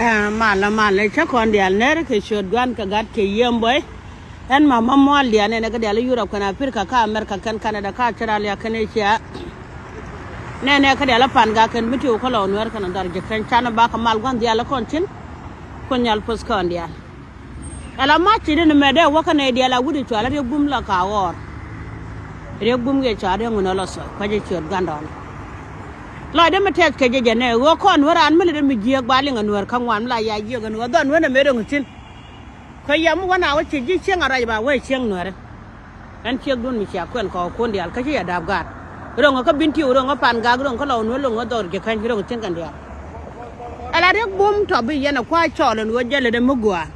mà lấy chắc còn đi nè cái short gun cái gạt cái yếm boy en mà mua liền này cái đi Europe cái Africa cái America cái Canada cái Australia cái Asia nè cái đi pan cái cái mít cái lon wer cái ndar je kan chana ba kamal gun đi con chin con nyal pos con đi ala ma chi ne me de wa kan đi wudi to ala de bum la ka wor de bum ge cha de ngono la so ka je short gun don loi dem tek ke je ne wo kon waran me le mi je ba le nganwer kan wan la ya je gan wa don wona me de chin ko yam wana wa chi ji chen ara ba we chen nwer an chek don mi cha kwen ko kon dial ka ya dab gat rong ka bin ti rong pan ga rong ka law no rong dor je kan rong chen kan dia ala de bum to bi yana kwa cho le wo je le de mugwa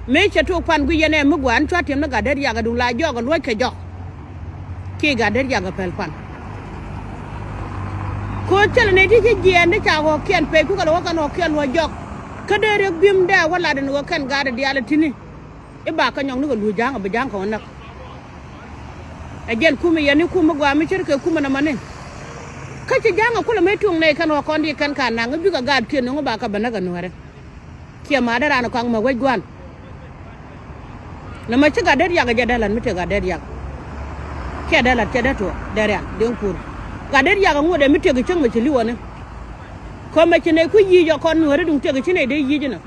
me che to pan gu yene mugwa an chwa tem na ga de ya ga du la jo ga lo ke jo ki ga de ya ga pel pan ko tele ne di je ne cha ho ken pe ku ka lo ka no ken wo jok ka de rek bim da wala de no kan ga de ala tini e ba ka nyong no lu jang ba jang ko nak e gen ku mi yani ku ma gwa mi cer ke ku ma na manen ka ci jang ko le me tung ne kan ko ndi kan kan na ngi ga ga ken no ba ka ba na ga no re ke ma da ran ko ma wai gwan na ma ci ga de ya ga je dalan mi te ga de ya ke dalan ke da to de ya den kur ga der ya ga ngode mi tege chang ma chili wona ko ma chine ku yi yo kon ngore dung tege chine de yi jina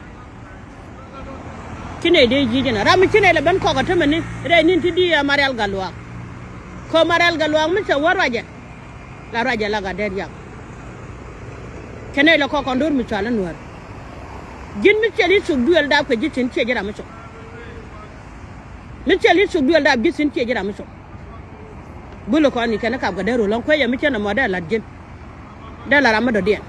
chine de yi jina ram chine le ban ko ga tamani re nin ti di ya marial galwa ko marial galwa mi se waraje la raja la ga der ya kene le ko kon dur mi chala nuar jin mi cheli su duel da ko jitin che jira mi so mi cheli su duel da bisin che jira mi so bulo ko ni kana ka ga dero lon ko ya mi chena mo da la jin da la rama do dien